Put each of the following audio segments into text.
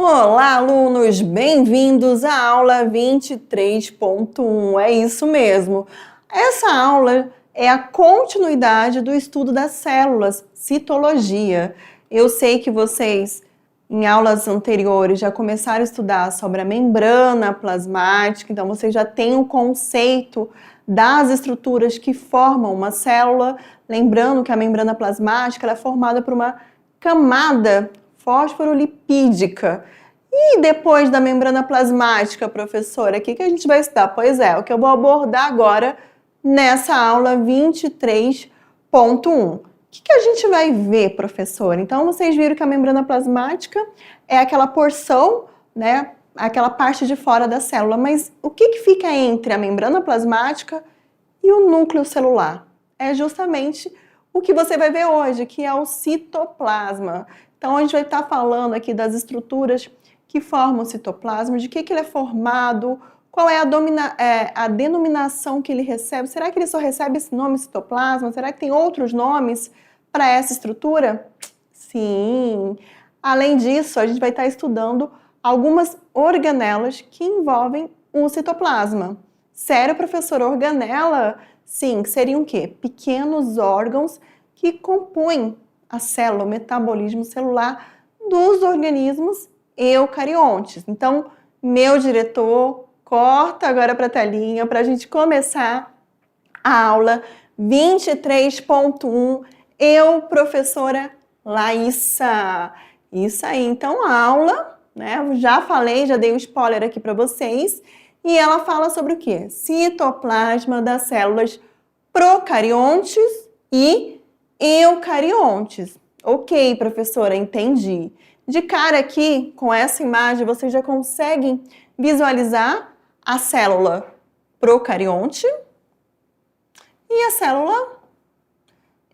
Olá, alunos! Bem-vindos à aula 23.1. É isso mesmo. Essa aula é a continuidade do estudo das células, citologia. Eu sei que vocês, em aulas anteriores, já começaram a estudar sobre a membrana plasmática, então vocês já têm o conceito das estruturas que formam uma célula. Lembrando que a membrana plasmática ela é formada por uma camada fosfolipídica. E depois da membrana plasmática, professora, o que a gente vai estudar? Pois é, o que eu vou abordar agora nessa aula 23.1. O que a gente vai ver, professora? Então, vocês viram que a membrana plasmática é aquela porção, né, aquela parte de fora da célula, mas o que fica entre a membrana plasmática e o núcleo celular? É justamente o que você vai ver hoje, que é o citoplasma. Então, a gente vai estar falando aqui das estruturas que formam o citoplasma, de que ele é formado, qual é a denominação que ele recebe. Será que ele só recebe esse nome citoplasma? Será que tem outros nomes para essa estrutura? Sim! Além disso, a gente vai estar estudando algumas organelas que envolvem o citoplasma. Sério, professor? Organela? Sim, seriam o quê? Pequenos órgãos que compõem a célula, o metabolismo celular dos organismos eucariontes. Então, meu diretor, corta agora para a telinha para a gente começar a aula 23.1. Eu, professora Laísa. Isso aí, então a aula, né? Eu já falei, já dei um spoiler aqui para vocês. E ela fala sobre o quê? Citoplasma das células procariontes e eucariontes. Ok, professora, entendi. De cara aqui, com essa imagem, vocês já conseguem visualizar a célula procarionte e a célula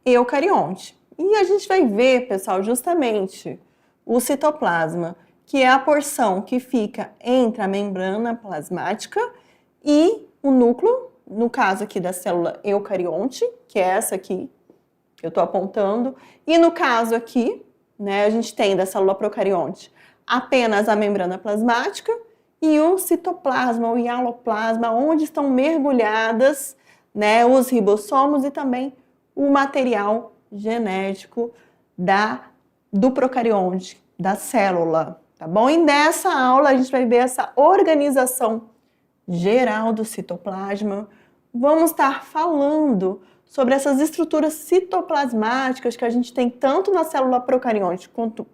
eucarionte. E a gente vai ver, pessoal, justamente o citoplasma, que é a porção que fica entre a membrana plasmática e o núcleo, no caso aqui da célula eucarionte, que é essa aqui que eu estou apontando, e no caso aqui, né, a gente tem da célula procarionte apenas a membrana plasmática e o citoplasma, o hialoplasma, onde estão mergulhadas, né, os ribossomos e também o material genético do procarionte, da célula, tá bom? E nessa aula a gente vai ver essa organização geral do citoplasma. Vamos estar falando sobre essas estruturas citoplasmáticas que a gente tem tanto na célula procarionte quanto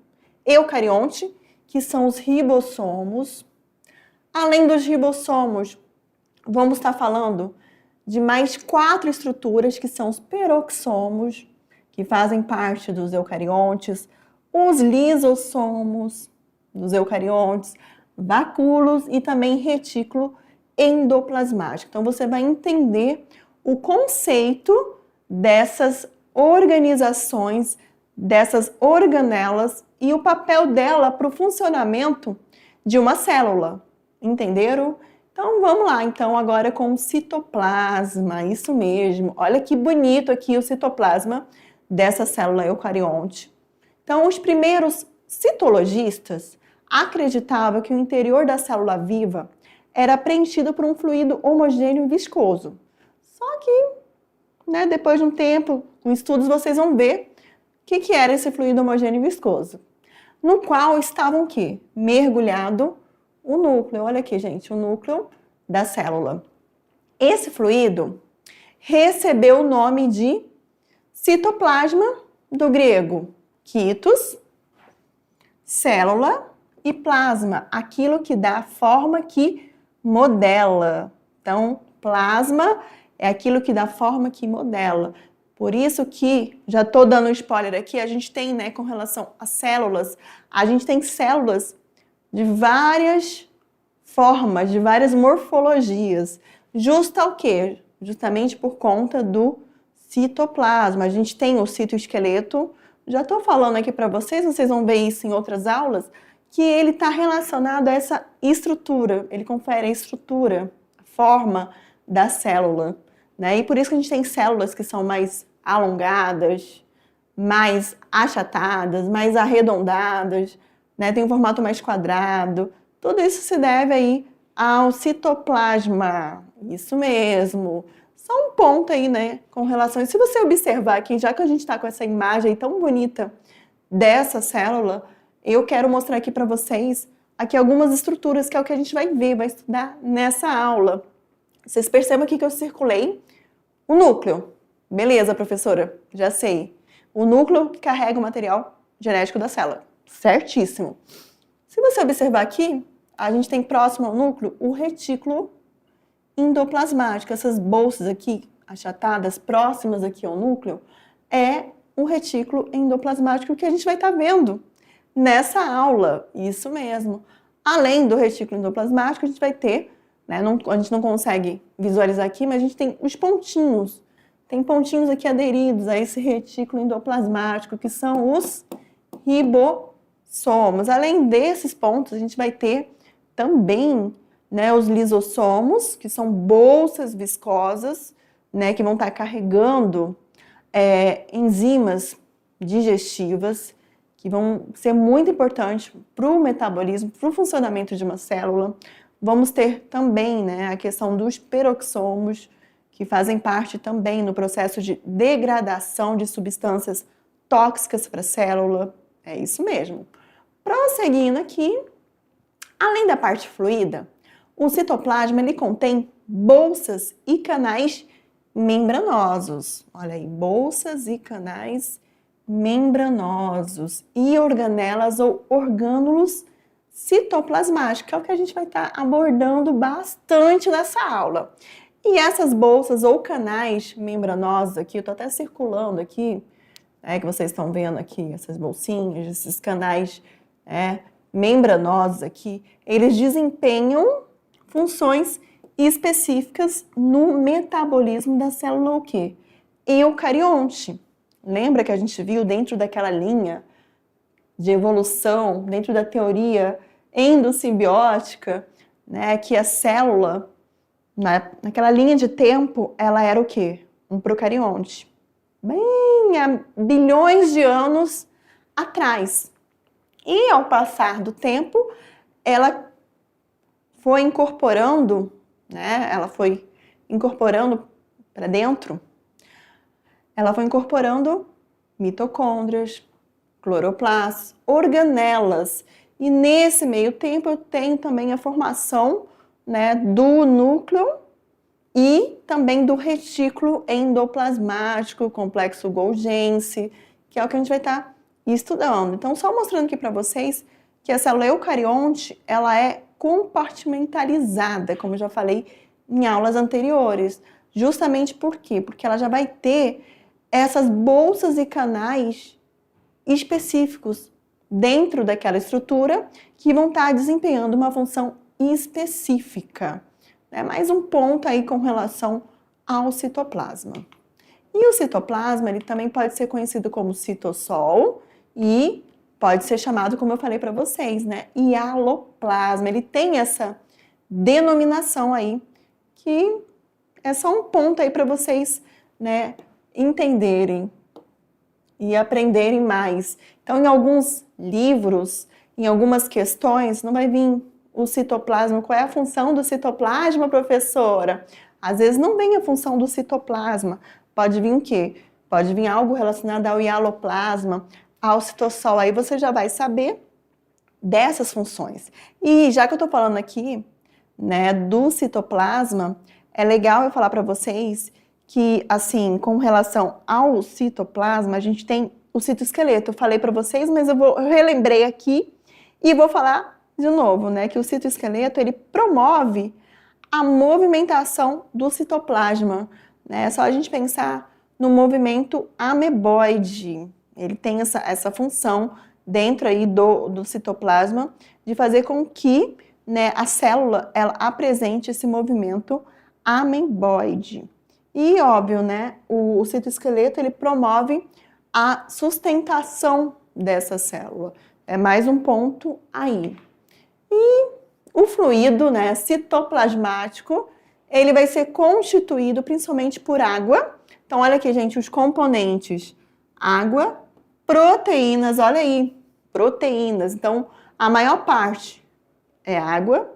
eucarionte, que são os ribossomos. Além dos ribossomos, vamos estar falando de mais 4 estruturas, que são os peroxomos, que fazem parte dos eucariontes, os lisossomos dos eucariontes, vacúolos e também retículo endoplasmático. Então, você vai entender o conceito dessas organizações, dessas organelas e o papel dela para o funcionamento de uma célula. Entenderam? Então, vamos lá, então, agora com o citoplasma, isso mesmo. Olha que bonito aqui o citoplasma dessa célula eucarionte. Então, os primeiros citologistas acreditavam que o interior da célula viva era preenchido por um fluido homogêneo e viscoso. Só que, né, depois de um tempo, com estudos, vocês vão ver o que era esse fluido homogêneo e viscoso. No qual estavam o quê? Mergulhado o núcleo. Olha aqui, gente, o núcleo da célula. Esse fluido recebeu o nome de citoplasma, do grego cytos, célula, e plasma, aquilo que dá a forma que modela. Então, plasma é aquilo que dá forma que modela. Por isso que, já estou dando um spoiler aqui, a gente tem, né, com relação às células, a gente tem células de várias formas, de várias morfologias. Justa o quê? Justamente por conta do citoplasma. A gente tem o citoesqueleto, já estou falando aqui para vocês vão ver isso em outras aulas, que ele está relacionado a essa estrutura, ele confere a estrutura, a forma da célula, né? E por isso que a gente tem células que são mais alongadas, mais achatadas, mais arredondadas, né? Tem um formato mais quadrado. Tudo isso se deve aí ao citoplasma. Isso mesmo. Só um ponto aí, né, com relação... Se você observar aqui, já que a gente está com essa imagem tão bonita dessa célula, eu quero mostrar aqui para vocês aqui algumas estruturas que é o que a gente vai ver, vai estudar nessa aula. Vocês percebam aqui que eu circulei o núcleo. Beleza, professora, já sei. O núcleo que carrega o material genético da célula. Certíssimo. Se você observar aqui, a gente tem próximo ao núcleo o retículo endoplasmático. Essas bolsas aqui achatadas, próximas aqui ao núcleo, é o retículo endoplasmático que a gente vai estar vendo nessa aula. Isso mesmo. Além do retículo endoplasmático, a gente vai ter, né, a gente não consegue visualizar aqui, mas a gente tem os pontinhos. Tem pontinhos aqui aderidos a esse retículo endoplasmático, que são os ribossomos. Além desses pontos, a gente vai ter também, né, os lisossomos, que são bolsas viscosas, né, que vão estar carregando enzimas digestivas, que vão ser muito importantes para o metabolismo, para o funcionamento de uma célula. Vamos ter também, né, a questão dos peroxomos, que fazem parte também no processo de degradação de substâncias tóxicas para a célula. É isso mesmo. Prosseguindo aqui, além da parte fluida, o citoplasma ele contém bolsas e canais membranosos. Olha aí, bolsas e canais membranosos e organelas ou orgânulos citoplasmáticos, que é o que a gente vai estar abordando bastante nessa aula. E essas bolsas ou canais membranosos aqui, eu estou até circulando aqui, que vocês estão vendo aqui, essas bolsinhas, esses canais membranosos aqui, eles desempenham funções específicas no metabolismo da célula o quê? Eucarionte. Lembra que a gente viu dentro daquela linha de evolução, dentro da teoria endossimbiótica, né, que a célula, naquela linha de tempo, ela era o quê? Um procarionte. Bem há bilhões de anos atrás. E ao passar do tempo, ela foi incorporando, né? Ela foi incorporando para dentro, ela foi incorporando mitocôndrias, cloroplastos, organelas. E nesse meio tempo eu tenho também a formação, né, do núcleo e também do retículo endoplasmático, complexo Golgi, que é o que a gente vai estar estudando. Então, só mostrando aqui para vocês que a célula eucarionte, ela é compartimentalizada, como eu já falei em aulas anteriores. Justamente por quê? Porque ela já vai ter essas bolsas e canais específicos dentro daquela estrutura que vão estar desempenhando uma função específica. Mais um ponto aí com relação ao citoplasma. E o citoplasma, ele também pode ser conhecido como citossol e pode ser chamado, como eu falei para vocês, né, hialoplasma. Ele tem essa denominação aí, que é só um ponto aí para vocês, né, entenderem e aprenderem mais. Então, em alguns livros, em algumas questões, não vai vir o citoplasma. Qual é a função do citoplasma, professora? Às vezes não vem a função do citoplasma. Pode vir o quê? Pode vir algo relacionado ao hialoplasma, ao citossol. Aí você já vai saber dessas funções. E já que eu estou falando aqui, né, do citoplasma, é legal eu falar para vocês que, assim, com relação ao citoplasma, a gente tem o citoesqueleto. Eu falei para vocês, mas eu relembrei aqui e vou falar de novo, né, que o citoesqueleto, ele promove a movimentação do citoplasma, né? É só a gente pensar no movimento ameboide. Ele tem essa função dentro aí do citoplasma de fazer com que, né, a célula ela apresente esse movimento ameboide. E óbvio, né, o citoesqueleto ele promove a sustentação dessa célula. É mais um ponto aí. E o fluido, né, citoplasmático, ele vai ser constituído principalmente por água. Então, olha aqui, gente, os componentes: água, proteínas, olha aí, proteínas. Então, A maior parte é água,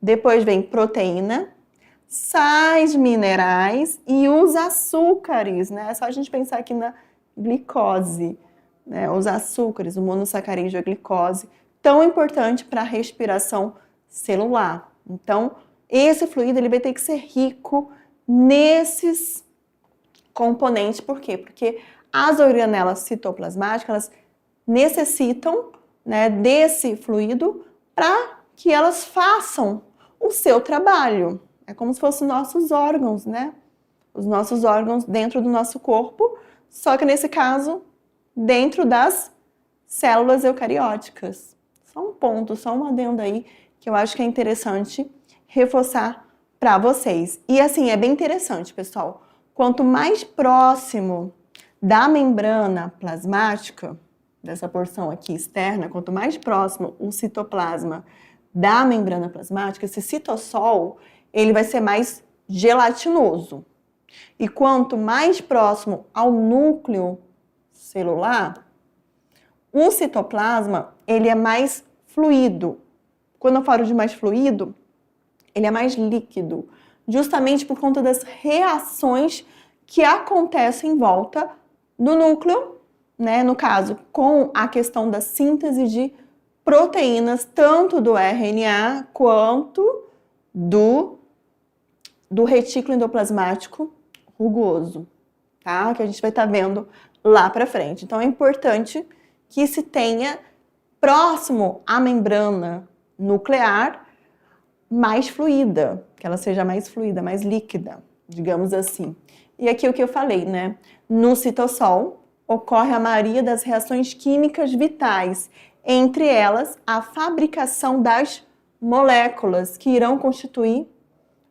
depois vem proteína, sais minerais e os açúcares, né? É só a gente pensar aqui na glicose, né? Os açúcares, o monossacarídeo e a glicose, tão importante para a respiração celular. Então, esse fluido ele vai ter que ser rico nesses componentes. Por quê? Porque as organelas citoplasmáticas, elas necessitam, né, desse fluido para que elas façam o seu trabalho. É como se fossem nossos órgãos, né? Os nossos órgãos dentro do nosso corpo, só que nesse caso, dentro das células eucarióticas. Só um ponto, só um adendo aí, que eu acho que é interessante reforçar para vocês. E assim, é bem interessante, pessoal. Quanto mais próximo da membrana plasmática, dessa porção aqui externa, quanto mais próximo o citoplasma da membrana plasmática, esse citossol, ele vai ser mais gelatinoso. E quanto mais próximo ao núcleo celular, o citoplasma, ele é mais fluido. Quando eu falo de mais fluido, ele é mais líquido, justamente por conta das reações que acontecem em volta do núcleo, né? No caso, com a questão da síntese de proteínas, tanto do RNA quanto do retículo endoplasmático rugoso, tá? Que a gente vai estar vendo lá para frente. Então, é importante que se tenha próximo à membrana nuclear mais fluida, que ela seja mais fluida, mais líquida, digamos assim. E aqui o que eu falei, né? No citossol ocorre a maioria das reações químicas vitais, entre elas a fabricação das moléculas que irão constituir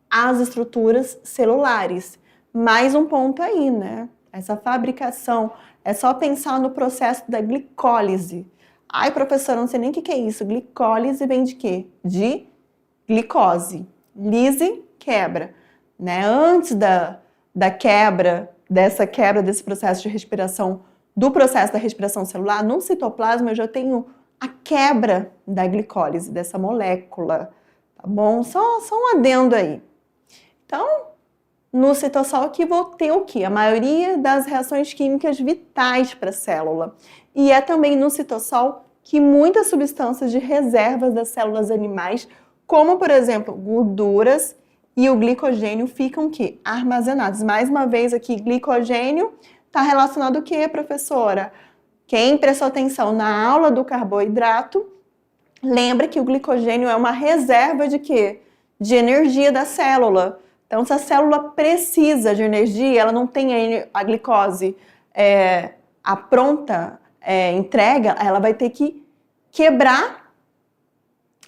as estruturas celulares. Mais um ponto aí, né? Essa fabricação, é só pensar no processo da glicólise. Ai, professora, não sei nem o que é isso. Glicólise vem de quê? De glicose. Lise, quebra. Né? Antes da quebra, desse processo de respiração, do processo da respiração celular, no citoplasma eu já tenho a quebra da glicólise, dessa molécula. Tá bom? Só um adendo aí. Então, no citossol aqui vou ter o quê? A maioria das reações químicas vitais para a célula. E é também no citossol que muitas substâncias de reservas das células animais, como por exemplo gorduras e o glicogênio, ficam o quê? Armazenados. Mais uma vez aqui, glicogênio está relacionado o quê, professora? Quem prestou atenção na aula do carboidrato, lembra que o glicogênio é uma reserva de quê? De energia da célula. Então, se a célula precisa de energia, ela não tem a glicose a pronta entrega, ela vai ter que quebrar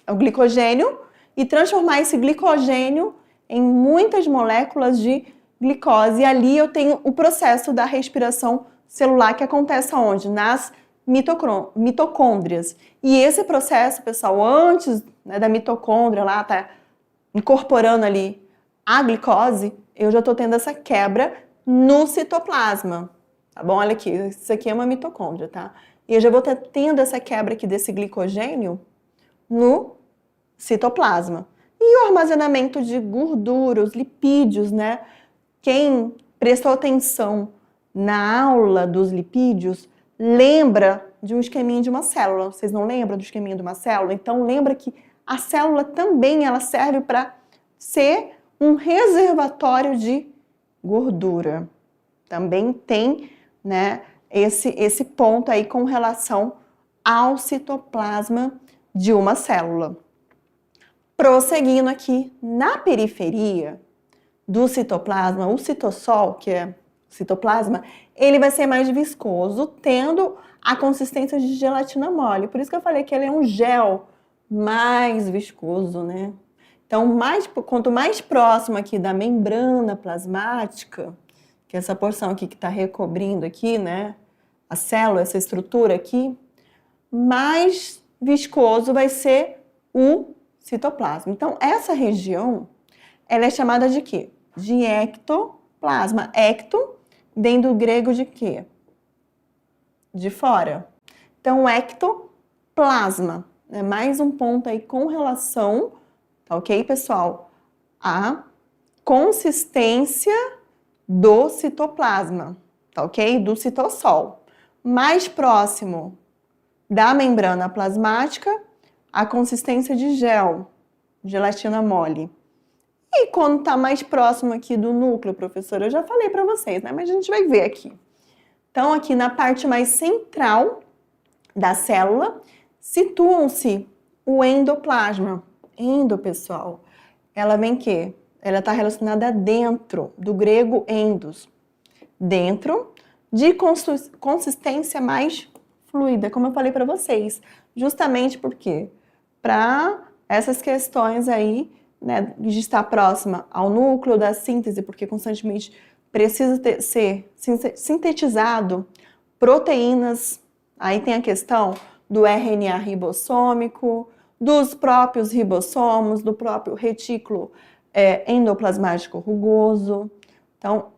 o glicogênio e transformar esse glicogênio em muitas moléculas de glicose. E ali eu tenho o processo da respiração celular que acontece onde? Nas mitocôndrias. E esse processo, pessoal, antes, né, da mitocôndria lá, tá incorporando ali a glicose, eu já estou tendo essa quebra no citoplasma, tá bom? Olha aqui, isso aqui é uma mitocôndria, tá? E eu já vou tendo essa quebra aqui desse glicogênio no citoplasma. E o armazenamento de gordura, os lipídios, né? Quem prestou atenção na aula dos lipídios, lembra de um esqueminha de uma célula. Vocês não lembram do esqueminha de uma célula? Então lembra que a célula também ela serve para ser um reservatório de gordura. Também tem, né, esse ponto aí com relação ao citoplasma de uma célula. Prosseguindo aqui, na periferia do citoplasma, o citossol, que é citoplasma, ele vai ser mais viscoso, tendo a consistência de gelatina mole. Por isso que eu falei que ele é um gel mais viscoso, né? Então, quanto mais próximo aqui da membrana plasmática, que é essa porção aqui que está recobrindo aqui, né, a célula, essa estrutura aqui, mais viscoso vai ser o citoplasma. Então, essa região, ela é chamada de quê? De ectoplasma. Ecto vem do grego de quê? De fora. Então, ectoplasma. né? Mais um ponto aí com relação, tá ok, pessoal? A consistência do citoplasma, tá ok? Do citossol. Mais próximo da membrana plasmática, a consistência de gel, gelatina mole. E quando está mais próximo aqui do núcleo, professora, eu já falei para vocês, né? Mas a gente vai ver aqui. Então, aqui na parte mais central da célula, situam-se o endoplasma. Endo, pessoal, ela vem que? Ela está relacionada a dentro, do grego endos. Dentro, de consistência mais fluida, como eu falei para vocês. Justamente porque, para essas questões aí, né, de estar próxima ao núcleo da síntese, porque constantemente precisa ser sintetizado proteínas. Aí tem a questão do RNA ribossômico, dos próprios ribossomos, do próprio retículo endoplasmático rugoso. Então,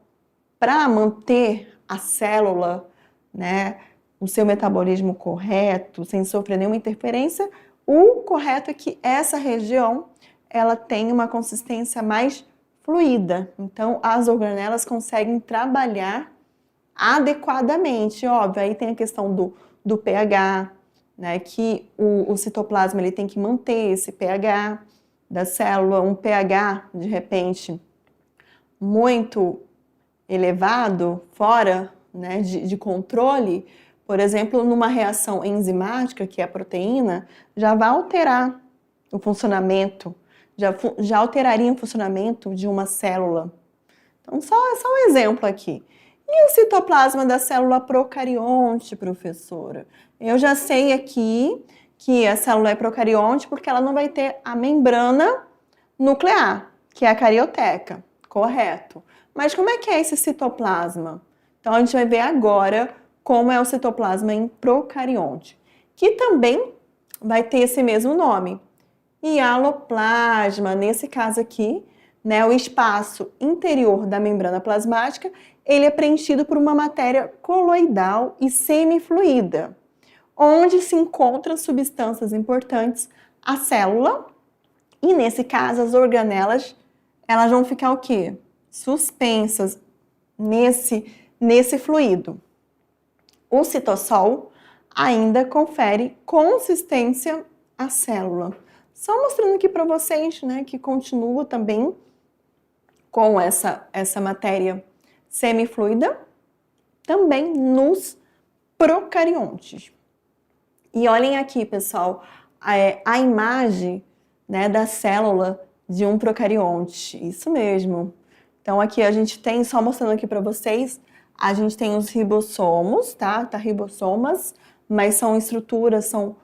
para manter a célula, né, o seu metabolismo correto, sem sofrer nenhuma interferência, o correto é que essa região ela tem uma consistência mais fluida. Então, as organelas conseguem trabalhar adequadamente. Óbvio, aí tem a questão do pH, né, que o citoplasma ele tem que manter esse pH da célula, um pH, de repente, muito elevado, fora, né, de controle, por exemplo, numa reação enzimática, que é a proteína, já vai alterar o funcionamento, já alteraria o funcionamento de uma célula. Então, só um exemplo aqui. E o citoplasma da célula procarionte, professora? Eu já sei aqui que a célula é procarionte porque ela não vai ter a membrana nuclear, que é a carioteca, correto? Mas como é que é esse citoplasma? Então, a gente vai ver agora como é o citoplasma em procarionte, que também vai ter esse mesmo nome, hialoplasma. Nesse caso aqui, né, o espaço interior da membrana plasmática, ele é preenchido por uma matéria coloidal e semifluida, onde se encontram substâncias importantes à célula, e nesse caso as organelas, elas vão ficar o quê? Suspensas nesse fluido. O citossol ainda confere consistência à célula. Só mostrando aqui para vocês, né, que continua também com essa matéria semifluida, também nos procariontes. E olhem aqui, pessoal, a imagem, né, da célula de um procarionte. Isso mesmo. Então, aqui a gente tem, só mostrando aqui para vocês, a gente tem os ribossomos, tá? Ribossomas, mas são estruturas, são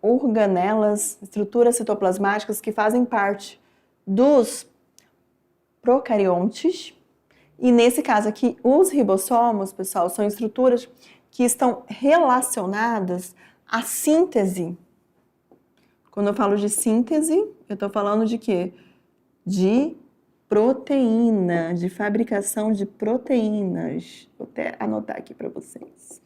organelas, estruturas citoplasmáticas que fazem parte dos procariontes. E nesse caso aqui, os ribossomos, pessoal, são estruturas que estão relacionadas à síntese. Quando eu falo de síntese, eu estou falando de quê? De proteína, de fabricação de proteínas. Vou até anotar aqui para vocês.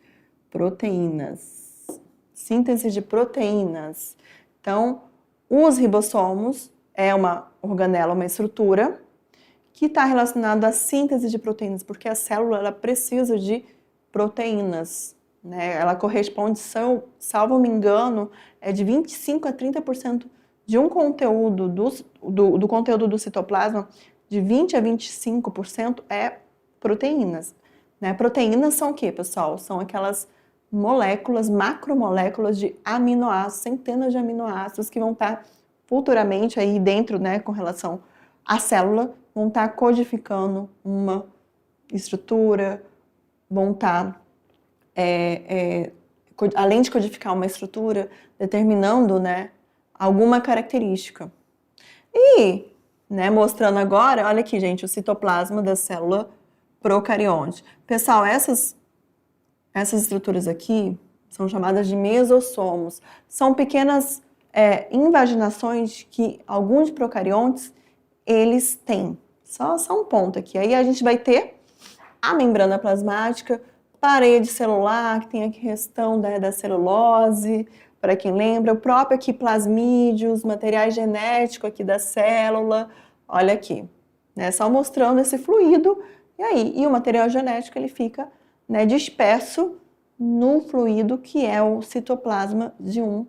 Proteínas. Síntese de proteínas. Então, os ribossomos é uma organela, uma estrutura que está relacionada à síntese de proteínas, porque a célula ela precisa de proteínas, né? Ela corresponde, salvo me engano, de 25% a 30% de um conteúdo do conteúdo do citoplasma, de 20% a 25% é proteínas, né? Proteínas são o quê, pessoal? São aquelas moléculas, macromoléculas de aminoácidos, centenas de aminoácidos que vão estar futuramente aí dentro, né, com relação à célula, vão estar codificando uma estrutura, vão estar, além de codificar uma estrutura, determinando, né, alguma característica. E, né, mostrando agora, olha aqui, gente, o citoplasma da célula procarionte. Pessoal, essas estruturas aqui são chamadas de mesossomos. São pequenas invaginações que alguns procariontes, eles têm. Só um ponto aqui. Aí a gente vai ter a membrana plasmática, parede celular, que tem a questão da celulose, para quem lembra, o próprio aqui plasmídeos, materiais genéticos aqui da célula, olha aqui, né, só mostrando esse fluido, e o material genético ele fica, né, disperso no fluido que é o citoplasma de um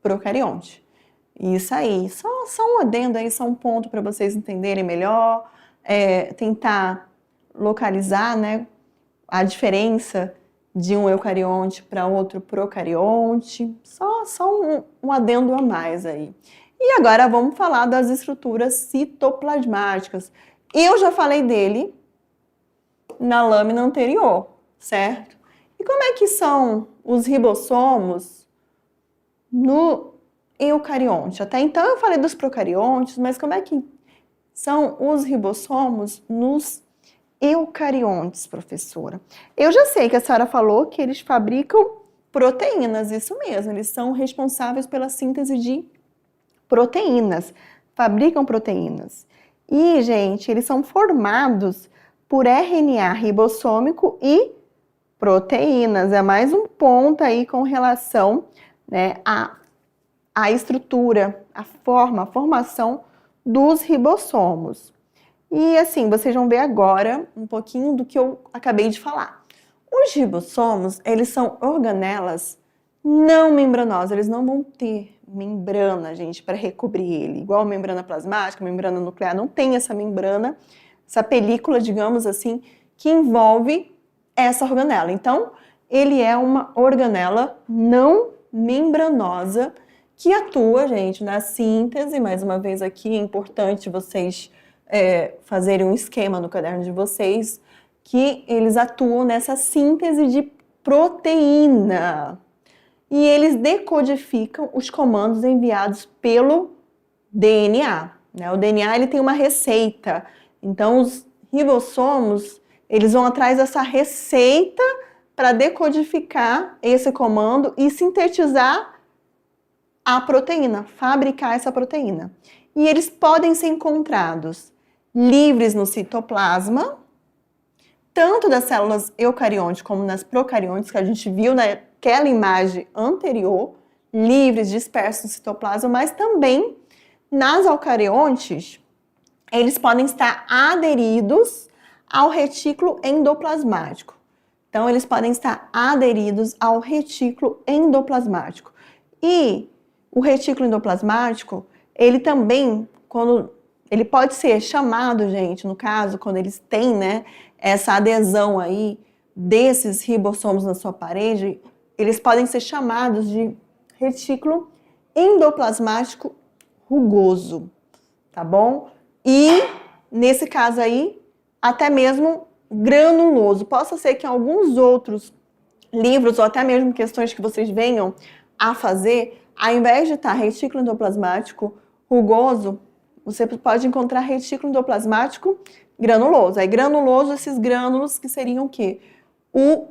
procarionte. Isso aí, só um adendo aí, só um ponto para vocês entenderem melhor, tentar localizar, né, a diferença de um eucarionte para outro procarionte, só um adendo a mais aí. E agora vamos falar das estruturas citoplasmáticas. Eu já falei dele na lâmina anterior, certo? E como é que são os ribossomos no eucarionte? Até então eu falei dos procariontes, mas como é que são os ribossomos nos eucariontes, professora? Eu já sei que a senhora falou que eles fabricam proteínas, isso mesmo, eles são responsáveis pela síntese de proteínas, fabricam proteínas. E, gente, eles são formados por RNA ribossômico e proteínas. É mais um ponto aí com relação, né, à estrutura, a formação dos ribossomos. E assim, vocês vão ver agora um pouquinho do que eu acabei de falar. Os ribossomos, eles são organelas não membranosas, eles não vão ter membrana, gente, para recobrir ele. Igual a membrana plasmática, a membrana nuclear, não tem essa membrana, essa película, digamos assim, que envolve essa organela. Então, ele é uma organela não membranosa que atua, gente, na síntese. Mais uma vez aqui, é importante vocês fazerem um esquema no caderno de vocês, que eles atuam nessa síntese de proteína. E eles decodificam os comandos enviados pelo DNA. Né? O DNA ele tem uma receita. Então, os ribossomos, eles vão atrás dessa receita para decodificar esse comando e sintetizar a proteína, fabricar essa proteína. E eles podem ser encontrados livres no citoplasma, tanto das células eucariontes como nas procariontes, que a gente viu naquela imagem anterior, livres, dispersos no citoplasma, mas também nas eucariontes, eles podem estar aderidos ao retículo endoplasmático. Então, eles podem estar aderidos ao retículo endoplasmático. E o retículo endoplasmático, ele também, ele pode ser chamado, gente, no caso, quando eles têm, né, essa adesão aí desses ribossomos na sua parede, eles podem ser chamados de retículo endoplasmático rugoso, tá bom? E, nesse caso aí, até mesmo granuloso. Possa ser que em alguns outros livros, ou até mesmo questões que vocês venham a fazer, ao invés de estar retículo endoplasmático rugoso, você pode encontrar retículo endoplasmático granuloso. Aí, granuloso, esses grânulos que seriam o quê? O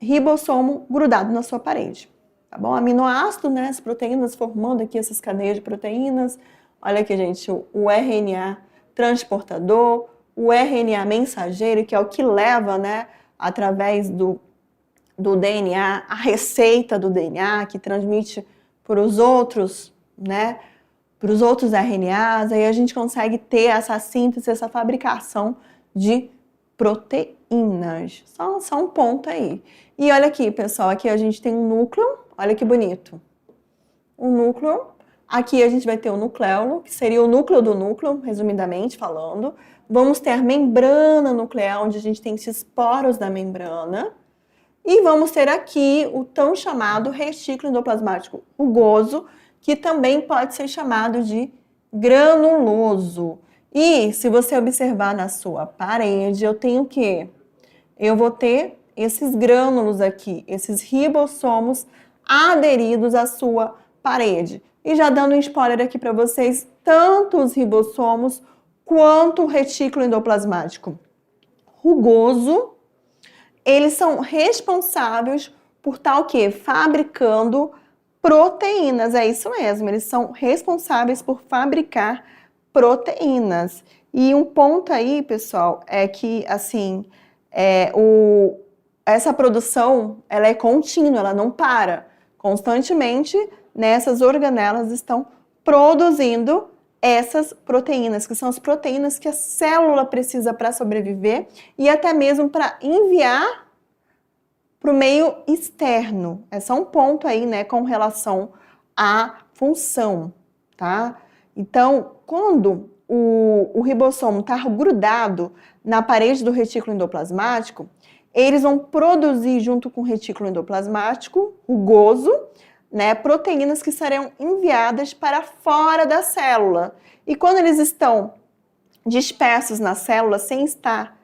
ribossomo grudado na sua parede, tá bom? Aminoácido, né? As proteínas formando aqui essas cadeias de proteínas. Olha aqui, gente, o RNA transportador, o RNA mensageiro, que é o que leva, né, através do DNA, a receita do DNA, que transmite para os outros, né, para os outros RNAs, aí a gente consegue ter essa síntese, essa fabricação de proteínas. Só um ponto aí. E olha aqui, pessoal, aqui a gente tem um núcleo, olha que bonito. O núcleo, aqui a gente vai ter o nucleolo, que seria o núcleo do núcleo, resumidamente falando. Vamos ter a membrana nuclear, onde a gente tem esses poros da membrana. E vamos ter aqui o tão chamado retículo endoplasmático rugoso, que também pode ser chamado de granuloso. E se você observar na sua parede, eu tenho o quê? Eu vou ter esses grânulos aqui, esses ribossomos aderidos à sua parede. E já dando um spoiler aqui para vocês, tanto os ribossomos quanto o retículo endoplasmático rugoso, eles são responsáveis por estar o quê? Fabricando proteínas, é isso mesmo, eles são responsáveis por fabricar proteínas. E um ponto aí, pessoal, é que, assim, essa produção, ela é contínua, ela não para. Constantemente, nessas organelas estão produzindo essas proteínas, que são as proteínas que a célula precisa para sobreviver e até mesmo para enviar para o meio externo. É só um ponto aí, né, com relação à função, tá? Então, quando o ribossomo está grudado na parede do retículo endoplasmático, eles vão produzir junto com o retículo endoplasmático, rugoso, né, proteínas que serão enviadas para fora da célula. E quando eles estão dispersos na célula, sem estar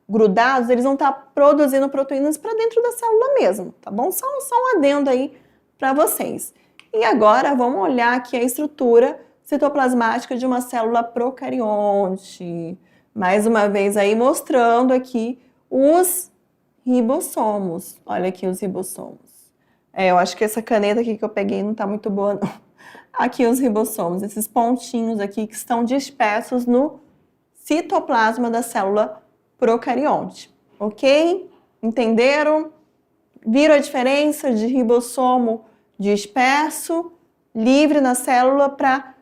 grudados, eles vão estar produzindo proteínas para dentro da célula mesmo, tá bom? Só um adendo aí para vocês. E agora vamos olhar aqui a estrutura citoplasmática de uma célula procarionte. Mais uma vez aí mostrando aqui os ribossomos. Olha aqui os ribossomos. Eu acho que essa caneta aqui que eu peguei não tá muito boa, não. Aqui os ribossomos, esses pontinhos aqui que estão dispersos no citoplasma da célula procarionte. Ok? Entenderam? Viram a diferença de ribossomo disperso, livre na célula, para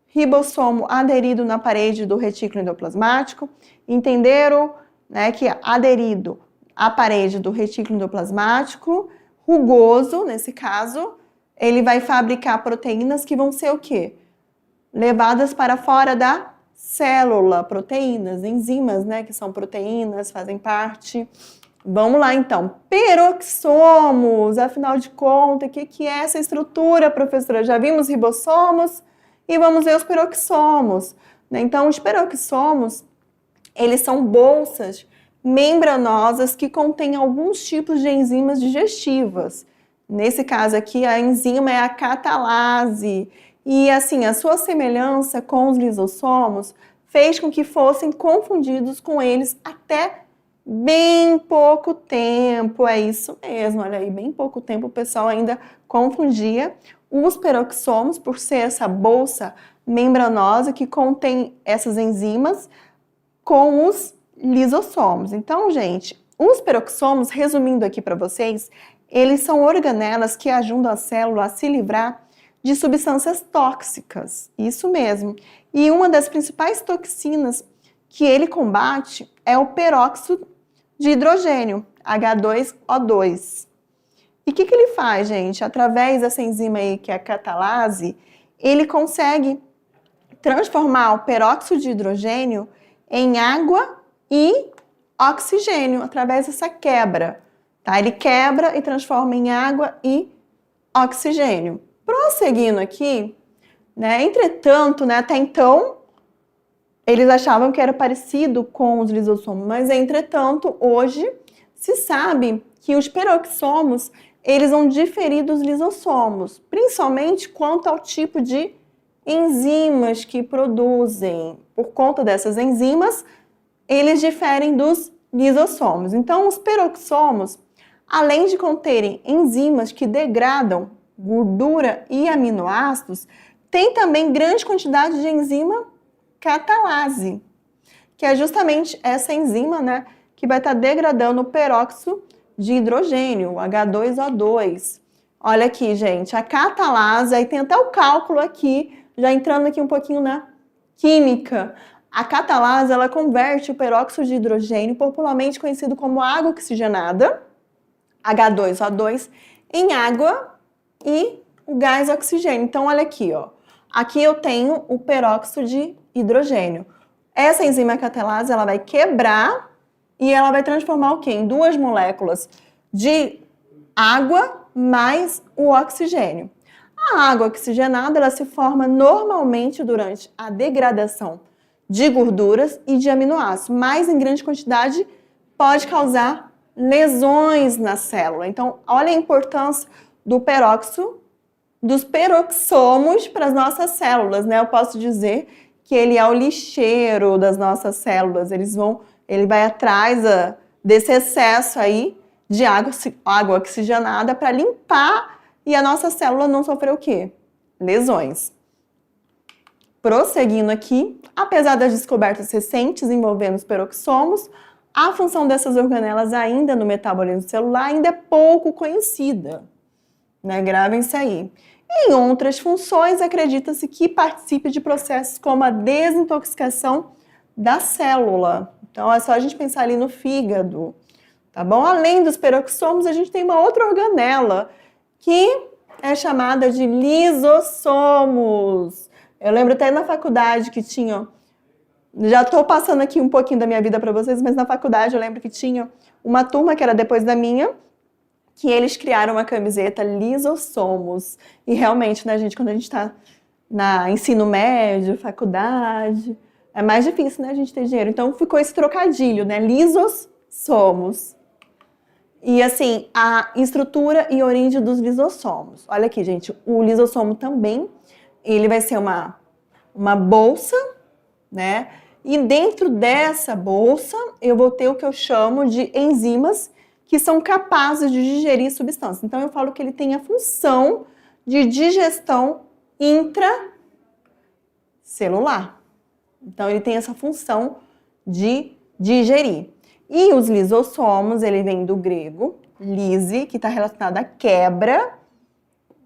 ribossomo aderido na parede do retículo endoplasmático? Entenderam, né, que aderido à parede do retículo endoplasmático, rugoso, nesse caso, ele vai fabricar proteínas que vão ser o quê? Levadas para fora da célula, proteínas, enzimas, né, que são proteínas, fazem parte. Vamos lá, então. Peroxomos, afinal de contas, o que é essa estrutura, professora? Já vimos ribossomos e vamos ver os peroxomos, né? Então, os peroxomos, eles são bolsas membranosas que contêm alguns tipos de enzimas digestivas. Nesse caso aqui, a enzima é a catalase. E assim, a sua semelhança com os lisossomos fez com que fossem confundidos com eles até bem pouco tempo. É isso mesmo, olha aí, bem pouco tempo o pessoal ainda confundia os peroxomos por ser essa bolsa membranosa que contém essas enzimas com os lisossomos. Então, gente, os peroxomos, resumindo aqui para vocês, eles são organelas que ajudam a célula a se livrar de substâncias tóxicas, isso mesmo. E uma das principais toxinas que ele combate é o peróxido de hidrogênio, H2O2. E o que ele faz, gente? Através dessa enzima aí, que é a catalase, ele consegue transformar o peróxido de hidrogênio em água e oxigênio, através dessa quebra. Tá? Ele quebra e transforma em água e oxigênio. Prosseguindo aqui, né? Entretanto, né, até então, eles achavam que era parecido com os lisossomos, mas entretanto, hoje se sabe que os peroxomos, eles vão diferir dos lisossomos, principalmente quanto ao tipo de enzimas que produzem. Por conta dessas enzimas, eles diferem dos lisossomos. Então, os peroxomos, além de conterem enzimas que degradam gordura e aminoácidos, tem também grande quantidade de enzima catalase, que é justamente essa enzima, né, que vai estar degradando o peróxido de hidrogênio, o H2O2. Olha aqui, gente, a catalase, aí tem até o cálculo aqui, já entrando aqui um pouquinho na química. A catalase, ela converte o peróxido de hidrogênio, popularmente conhecido como água oxigenada, H2O2, em água e o gás oxigênio. Então, olha aqui, ó. Aqui eu tenho o peróxido de hidrogênio. Essa enzima catalase, ela vai quebrar e ela vai transformar o quê? Em duas moléculas de água mais o oxigênio. A água oxigenada, ela se forma normalmente durante a degradação de gorduras e de aminoácidos, mas em grande quantidade pode causar lesões na célula. Então, olha a importância do peróxido, dos peroxomos para as nossas células, né? Eu posso dizer que ele é o lixeiro das nossas células. Ele vai atrás desse excesso aí de água oxigenada para limpar e a nossa célula não sofrer o quê? Lesões. Prosseguindo aqui, apesar das descobertas recentes envolvendo os peroxomos, a função dessas organelas ainda no metabolismo celular ainda é pouco conhecida. né? Gravem isso aí. Em outras funções, acredita-se que participe de processos como a desintoxicação da célula. Então, é só a gente pensar ali no fígado, tá bom? Além dos peroxomos, a gente tem uma outra organela que é chamada de lisossomos. Eu lembro até na faculdade que tinha... Já estou passando aqui um pouquinho da minha vida para vocês, mas na faculdade eu lembro que tinha uma turma que era depois da minha, que eles criaram uma camiseta lisossomos. E realmente, né, gente, quando a gente está na ensino médio, faculdade, é mais difícil, né, a gente ter dinheiro. Então ficou esse trocadilho, né, lisossomos. E assim, a estrutura e origem dos lisossomos. Olha aqui, gente, o lisossomo também, ele vai ser uma bolsa, né? E dentro dessa bolsa, eu vou ter o que eu chamo de enzimas que são capazes de digerir substâncias. Então, eu falo que ele tem a função de digestão intracelular. Então, ele tem essa função de digerir. E os lisossomos, ele vem do grego, lise, que está relacionado à quebra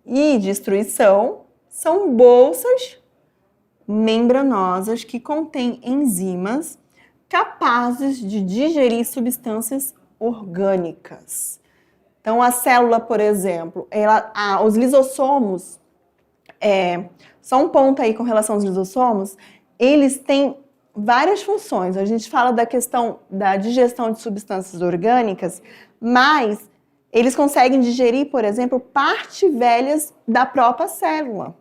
e destruição, são bolsas membranosas que contêm enzimas capazes de digerir substâncias orgânicas. Então, a célula, por exemplo, os lisossomos, só um ponto aí com relação aos lisossomos, eles têm várias funções. A gente fala da questão da digestão de substâncias orgânicas, mas eles conseguem digerir, por exemplo, partes velhas da própria célula.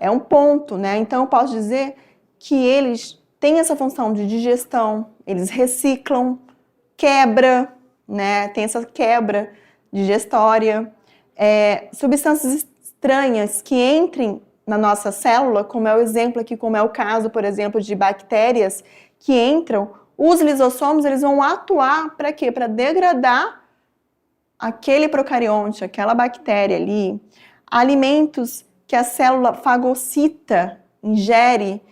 É um ponto, né? Então, eu posso dizer que eles têm essa função de digestão, eles reciclam, quebra, né? Tem essa quebra digestória. Substâncias estranhas que entrem na nossa célula, como é o exemplo aqui, como é o caso, por exemplo, de bactérias que entram, os lisossomos, eles vão atuar para quê? Para degradar aquele procarionte, aquela bactéria ali, alimentos que a célula fagocita ingere.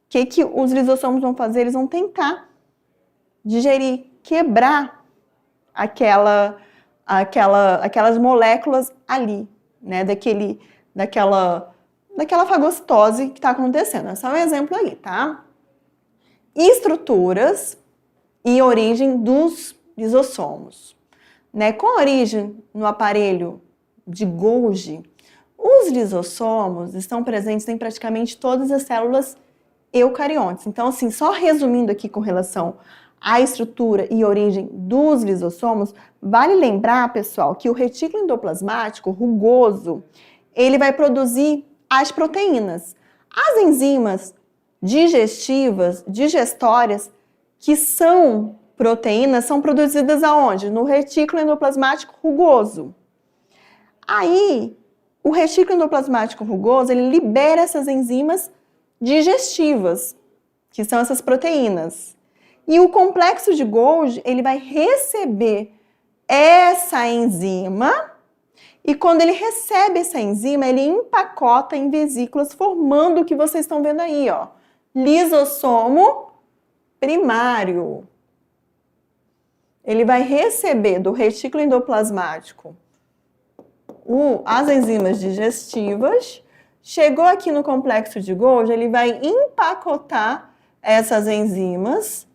O que os lisossomos vão fazer? Eles vão tentar digerir, quebrar aquelas moléculas ali, né? Daquela fagocitose que está acontecendo. É só um exemplo aí, tá? Estruturas e origem dos lisossomos. Né? Com origem no aparelho de Golgi, os lisossomos estão presentes em praticamente todas as células eucariontes. Então, assim, só resumindo aqui com relação à estrutura e origem dos lisossomos, vale lembrar, pessoal, que o retículo endoplasmático rugoso, ele vai produzir as proteínas. As enzimas digestórias, que são proteínas, são produzidas aonde? No retículo endoplasmático rugoso. Aí, o retículo endoplasmático rugoso, ele libera essas enzimas digestivas, que são essas proteínas. E o complexo de Golgi, ele vai receber essa enzima, e quando ele recebe essa enzima, ele empacota em vesículas, formando o que vocês estão vendo aí, ó. Lisossomo primário. Ele vai receber do retículo endoplasmático as enzimas digestivas, chegou aqui no complexo de Golgi, ele vai empacotar essas enzimas,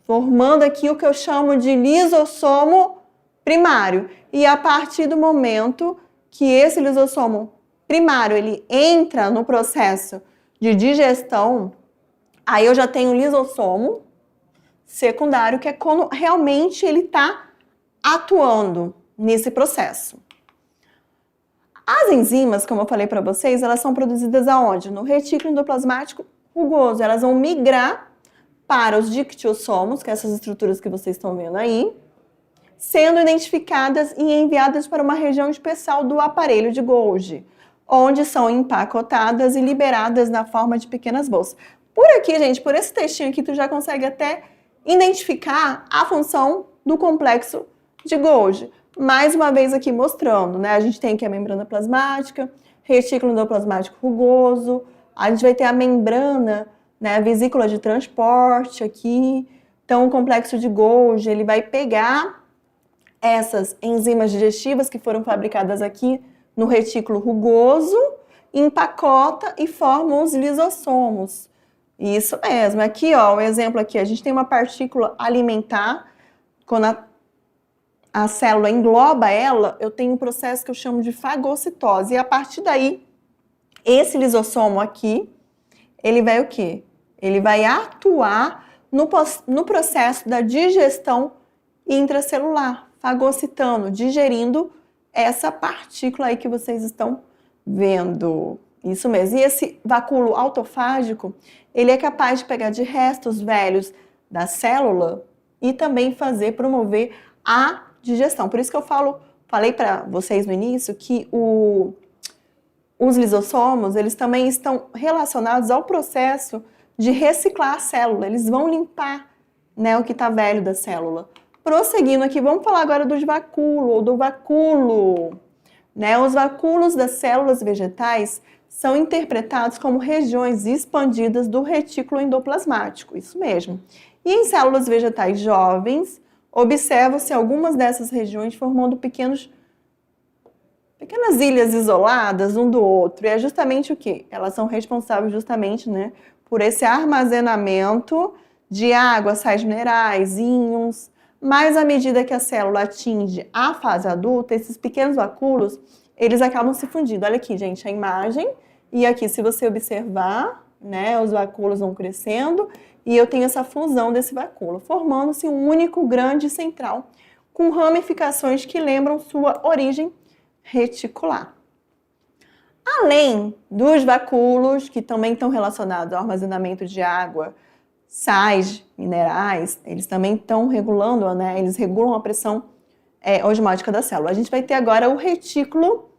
formando aqui o que eu chamo de lisossomo primário. E a partir do momento que esse lisossomo primário ele entra no processo de digestão, aí eu já tenho um lisossomo secundário, que é quando realmente ele está atuando nesse processo. As enzimas, como eu falei para vocês, elas são produzidas aonde? No retículo endoplasmático rugoso. Elas vão migrar para os dictiossomos, que é essas estruturas que vocês estão vendo aí, sendo identificadas e enviadas para uma região especial do aparelho de Golgi, onde são empacotadas e liberadas na forma de pequenas bolsas. Por aqui, gente, por esse textinho aqui, tu já consegue até identificar a função do complexo de Golgi. Mais uma vez aqui mostrando, né? A gente tem aqui a membrana plasmática, retículo endoplasmático rugoso, a gente vai ter a membrana, né? A vesícula de transporte aqui. Então, o complexo de Golgi, ele vai pegar essas enzimas digestivas que foram fabricadas aqui no retículo rugoso, empacota e formam os lisossomos. Isso mesmo. Aqui, ó, o exemplo aqui, a gente tem uma partícula alimentar, quando a célula engloba ela, eu tenho um processo que eu chamo de fagocitose. E a partir daí, esse lisossomo aqui, ele vai o quê? Ele vai atuar no processo da digestão intracelular, fagocitando, digerindo essa partícula aí que vocês estão vendo. Isso mesmo. E esse vacúolo autofágico, ele é capaz de pegar de restos velhos da célula e também promover a digestão. Por isso que eu falei para vocês no início que os lisossomos, eles também estão relacionados ao processo de reciclar a célula. Eles vão limpar, né, o que está velho da célula. Prosseguindo aqui, vamos falar agora dos vacúolos, ou do vacúolo. Né? Os vacúolos das células vegetais são interpretados como regiões expandidas do retículo endoplasmático, isso mesmo. E em células vegetais jovens, observa-se algumas dessas regiões formando pequenas ilhas isoladas um do outro. E é justamente o quê? Elas são responsáveis justamente, né, por esse armazenamento de água, sais minerais, íons. Mas à medida que a célula atinge a fase adulta, esses pequenos vacúolos, eles acabam se fundindo. Olha aqui, gente, a imagem. E aqui, se você observar, né, os vacúolos vão crescendo e eu tenho essa fusão desse vacúolo, formando-se um único grande central, com ramificações que lembram sua origem reticular. Além dos vacúolos, que também estão relacionados ao armazenamento de água, sais, minerais, eles também estão regulando, né? Eles regulam a pressão osmótica da célula. A gente vai ter agora o retículo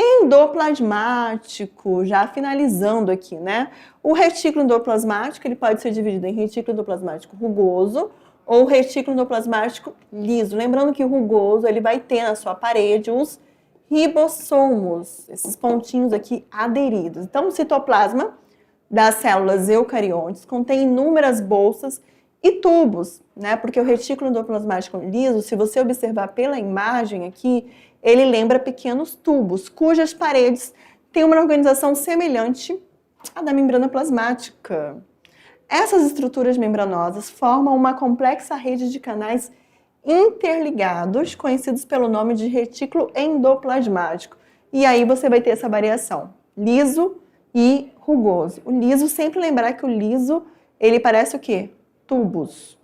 endoplasmático, já finalizando aqui, né? O retículo endoplasmático, ele pode ser dividido em retículo endoplasmático rugoso ou retículo endoplasmático liso. Lembrando que o rugoso, ele vai ter na sua parede os ribossomos, esses pontinhos aqui aderidos. Então, o citoplasma das células eucariontes contém inúmeras bolsas e tubos, né? Porque o retículo endoplasmático liso, se você observar pela imagem aqui, ele lembra pequenos tubos, cujas paredes têm uma organização semelhante à da membrana plasmática. Essas estruturas membranosas formam uma complexa rede de canais interligados, conhecidos pelo nome de retículo endoplasmático. E aí você vai ter essa variação, liso e rugoso. O liso, sempre lembrar que o liso, ele parece o quê? Tubos.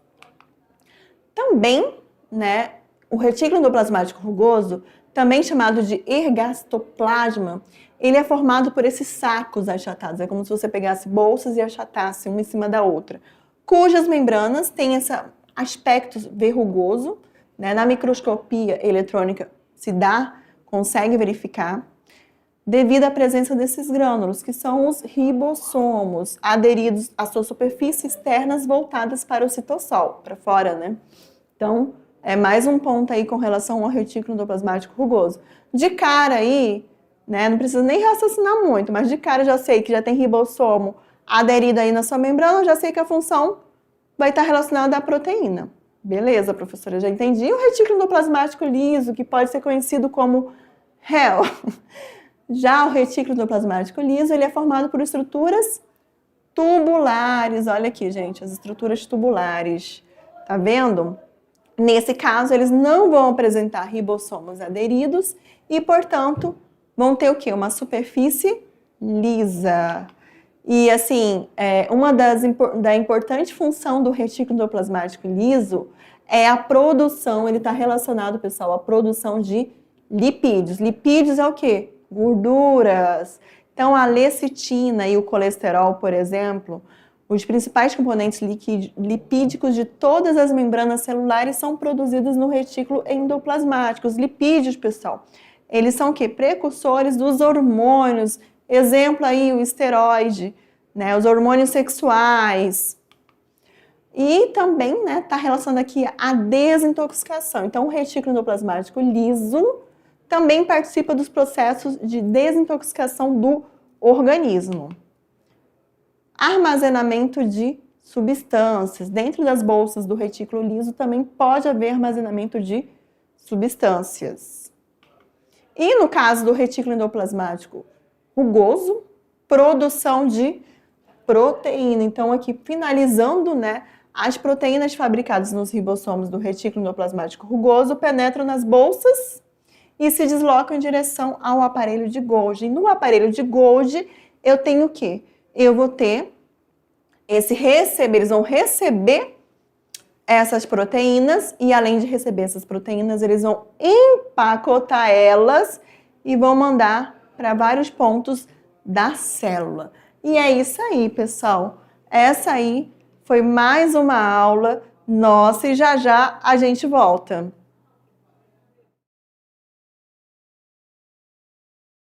Também, né, o retículo endoplasmático rugoso, também chamado de ergastoplasma, ele é formado por esses sacos achatados. É como se você pegasse bolsas e achatasse uma em cima da outra, cujas membranas têm esse aspecto verrugoso, né? Na microscopia eletrônica consegue verificar, devido à presença desses grânulos, que são os ribossomos, aderidos às suas superfícies externas voltadas para o citossol, para fora, né? Então, é mais um ponto aí com relação ao retículo endoplasmático rugoso. De cara aí, né, não precisa nem raciocinar muito, mas de cara eu já sei que já tem ribossomo aderido aí na sua membrana, eu já sei que a função vai estar relacionada à proteína. Beleza, professora, já entendi. O retículo endoplasmático liso, que pode ser conhecido como REL. Já o retículo endoplasmático liso, ele é formado por estruturas tubulares. Olha aqui, gente, as estruturas tubulares. Tá vendo? Nesse caso, eles não vão apresentar ribossomos aderidos e, portanto, vão ter o quê? Uma superfície lisa. E, assim, uma da importante função do retículo endoplasmático liso é a produção, ele está relacionado, pessoal, à produção de lipídios. Lipídios é o quê? Gorduras. Então, a lecitina e o colesterol, por exemplo, os principais componentes lipídicos de todas as membranas celulares são produzidos no retículo endoplasmático. Os lipídios, pessoal, eles são o quê? Precursores dos hormônios. Exemplo aí, o esteroide, né? Os hormônios sexuais. E também, né, está relacionado aqui à desintoxicação. Então, o retículo endoplasmático liso também participa dos processos de desintoxicação do organismo. Armazenamento de substâncias. Dentro das bolsas do retículo liso também pode haver armazenamento de substâncias. E no caso do retículo endoplasmático rugoso, produção de proteína. Então, aqui finalizando, né, as proteínas fabricadas nos ribossomos do retículo endoplasmático rugoso penetram nas bolsas e se deslocam em direção ao aparelho de Golgi. No aparelho de Golgi, eu tenho o quê? Eu vou ter eles vão receber essas proteínas e, além de receber essas proteínas, eles vão empacotar elas e vão mandar para vários pontos da célula. E é isso aí, pessoal. Essa aí foi mais uma aula nossa e já já a gente volta.